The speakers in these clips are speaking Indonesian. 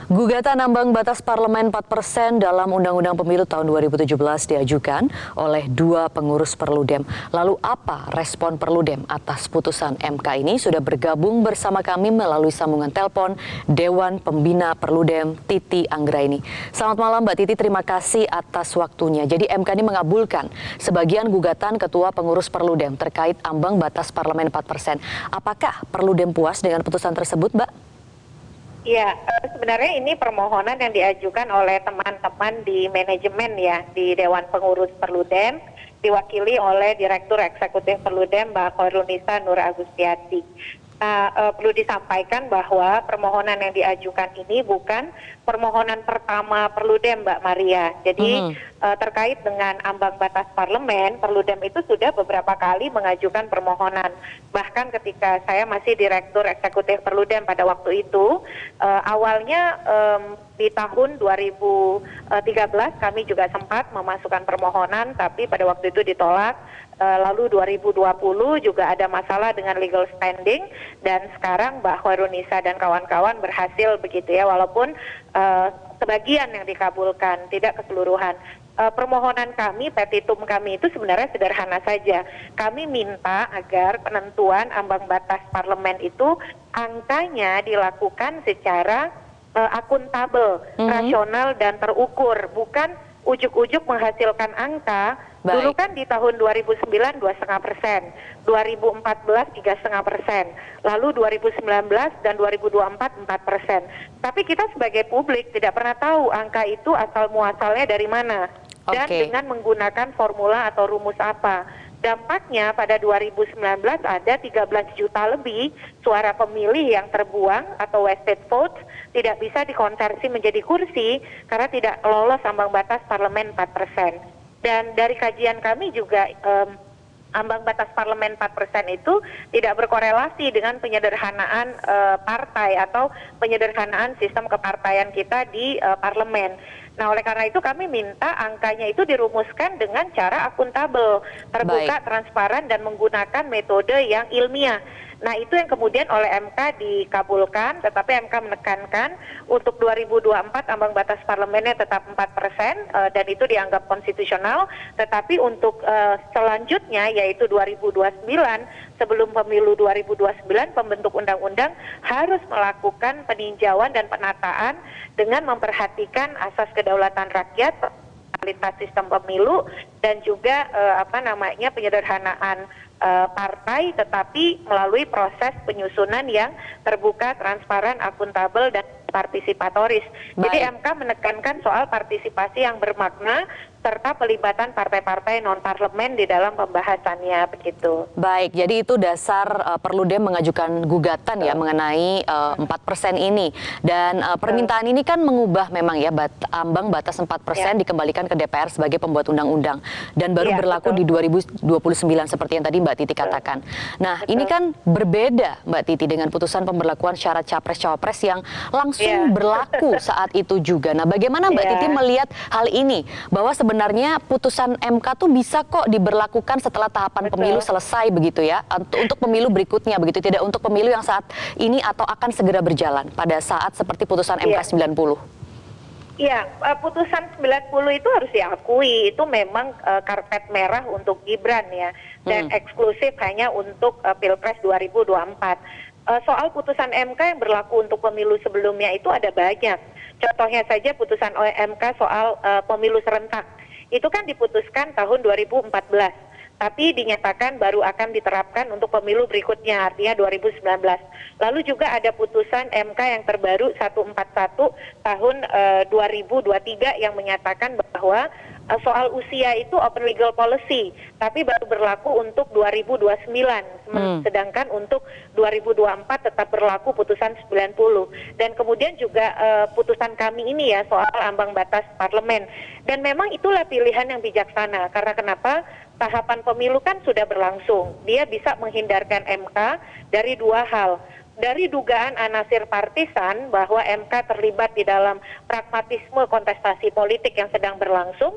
Gugatan ambang batas parlemen 4% dalam Undang-Undang Pemilu tahun 2017 diajukan oleh dua pengurus Perludem. Lalu apa respon Perludem atas putusan MK ini? Sudah bergabung bersama kami melalui sambungan telepon Dewan Pembina Perludem Titi Anggraini. Selamat malam Mbak Titi, terima kasih atas waktunya. Jadi MK ini mengabulkan sebagian gugatan Ketua Pengurus Perludem terkait ambang batas parlemen 4%. Apakah Perludem puas dengan putusan tersebut, Mbak? Ya, sebenarnya ini permohonan yang diajukan oleh teman-teman di manajemen ya, di Dewan Pengurus Perludem, diwakili oleh Direktur Eksekutif Perludem Mbak Khoirunisa Nur Agustiati. Perlu disampaikan bahwa permohonan yang diajukan ini bukan permohonan pertama Perludem, Mbak Maria. Jadi terkait dengan ambang batas parlemen, Perludem itu sudah beberapa kali mengajukan permohonan. Bahkan ketika saya masih Direktur Eksekutif Perludem pada waktu itu, awalnya di tahun 2013 kami juga sempat memasukkan permohonan, tapi pada waktu itu ditolak. Lalu 2020 juga ada masalah dengan legal standing, dan sekarang Mbak Khoirunisa dan kawan-kawan berhasil begitu ya, walaupun sebagian yang dikabulkan, tidak keseluruhan. Permohonan kami, petitum kami itu sebenarnya sederhana saja. Kami minta agar penentuan ambang batas parlemen itu angkanya dilakukan secara akuntabel, rasional dan terukur, bukan ujuk-ujuk menghasilkan angka. Dulu kan di tahun 2009 2,5%, 2014 3,5%, lalu 2019 dan 2024 4%. Tapi kita sebagai publik tidak pernah tahu angka itu asal muasalnya dari mana dan dengan menggunakan formula atau rumus apa. Dampaknya pada 2019 ada 13 juta lebih suara pemilih yang terbuang atau wasted vote, tidak bisa dikonversi menjadi kursi karena tidak lolos ambang batas parlemen 4%. Dan dari kajian kami juga ambang batas parlemen 4% itu tidak berkorelasi dengan penyederhanaan partai atau penyederhanaan sistem kepartaian kita di parlemen. Nah, oleh karena itu kami minta angkanya itu dirumuskan dengan cara akuntabel, terbuka, transparan, dan menggunakan metode yang ilmiah. Nah, itu yang kemudian oleh MK dikabulkan, tetapi MK menekankan untuk 2024 ambang batas parlemennya tetap 4%, dan itu dianggap konstitusional, tetapi untuk selanjutnya yaitu 2029 sebelum pemilu 2029 pembentuk undang-undang harus melakukan peninjauan dan penataan dengan memperhatikan asas kedaulatan rakyat, kualitas sistem pemilu, dan juga penyederhanaan partai, tetapi melalui proses penyusunan yang terbuka, transparan, akuntabel, dan partisipatoris. Jadi MK menekankan soal partisipasi yang bermakna serta pelibatan partai-partai non-parlemen di dalam pembahasannya, begitu. Baik, jadi itu dasar Perludem mengajukan gugatan ya mengenai 4% ini. Dan permintaan ini kan mengubah memang ya ambang batas 4% dikembalikan ke DPR sebagai pembuat undang-undang. Dan baru berlaku di 2029 seperti yang tadi Mbak Titi katakan. Nah, ini kan berbeda Mbak Titi dengan putusan pemberlakuan syarat Capres-Cawapres yang langsung berlaku saat itu juga. Nah, bagaimana Mbak Titi melihat hal ini? Bahwa sebenarnya putusan MK tuh bisa kok diberlakukan setelah tahapan pemilu selesai begitu ya, untuk pemilu berikutnya begitu, tidak untuk pemilu yang saat ini atau akan segera berjalan pada saat seperti putusan MK 90. Iya, putusan 90 itu harus diakui, itu memang karpet merah untuk Gibran ya, dan eksklusif hanya untuk Pilpres 2024. Soal putusan MK yang berlaku untuk pemilu sebelumnya itu ada banyak. Contohnya saja putusan MK soal pemilu serentak. Itu kan diputuskan tahun 2014, tapi dinyatakan baru akan diterapkan untuk pemilu berikutnya, artinya 2019. Lalu juga ada putusan MK yang terbaru 141 tahun 2023 yang menyatakan bahwa soal usia itu open legal policy, tapi baru berlaku untuk 2029, sedangkan untuk 2024 tetap berlaku putusan 90. Dan kemudian juga putusan kami ini ya soal ambang batas parlemen. Dan memang itulah pilihan yang bijaksana, karena kenapa? Tahapan pemilu kan sudah berlangsung, dia bisa menghindarkan MK dari dua hal. Dari dugaan anasir partisan bahwa MK terlibat di dalam pragmatisme kontestasi politik yang sedang berlangsung,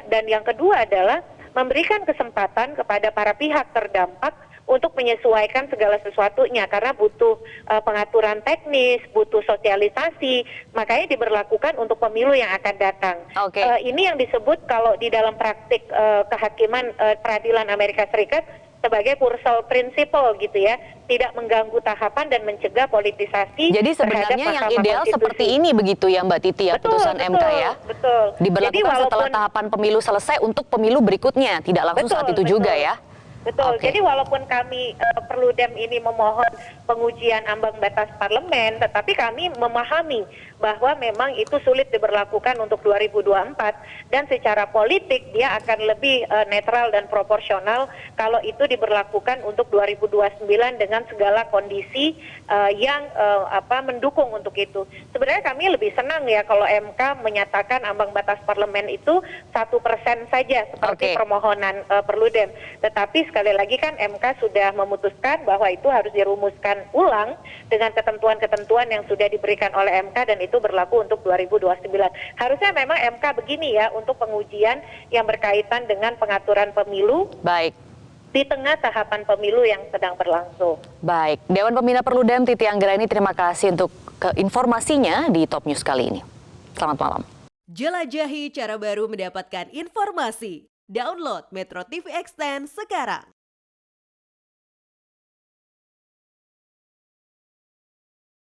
dan yang kedua adalah memberikan kesempatan kepada para pihak terdampak untuk menyesuaikan segala sesuatunya karena butuh pengaturan teknis, butuh sosialisasi, makanya diberlakukan untuk pemilu yang akan datang. Oke. Ini yang disebut kalau di dalam praktik kehakiman peradilan Amerika Serikat sebagai Purcell Principle gitu ya, tidak mengganggu tahapan dan mencegah politisasi. Jadi terhadap sebenarnya yang Mahkamah ideal Konstitusi. seperti ini begitu ya Mbak Titi ya, Betul, putusan betul, MK ya? betul. Diberlakukan Jadi setelah walaupun- tahapan pemilu selesai untuk pemilu berikutnya, tidak langsung saat itu juga ya? Betul. Oke. Jadi walaupun kami Perludem ini memohon pengujian ambang batas parlemen, tetapi kami memahami bahwa memang itu sulit diberlakukan untuk 2024 dan secara politik dia akan lebih netral dan proporsional kalau itu diberlakukan untuk 2029 dengan segala kondisi yang mendukung untuk itu. Sebenarnya kami lebih senang ya kalau MK menyatakan ambang batas parlemen itu 1% saja seperti Oke. permohonan Perludem. Tetapi sekali lagi kan MK sudah memutuskan bahwa itu harus dirumuskan ulang dengan ketentuan-ketentuan yang sudah diberikan oleh MK dan itu berlaku untuk 2029. Harusnya memang MK begini ya untuk pengujian yang berkaitan dengan pengaturan pemilu Baik. di tengah tahapan pemilu yang sedang berlangsung. Baik, Dewan Pembina Perludem Titi Anggraini, terima kasih untuk informasinya di Top News kali ini. Selamat malam. Jelajahi cara baru mendapatkan informasi. Download Metro TV Extend sekarang.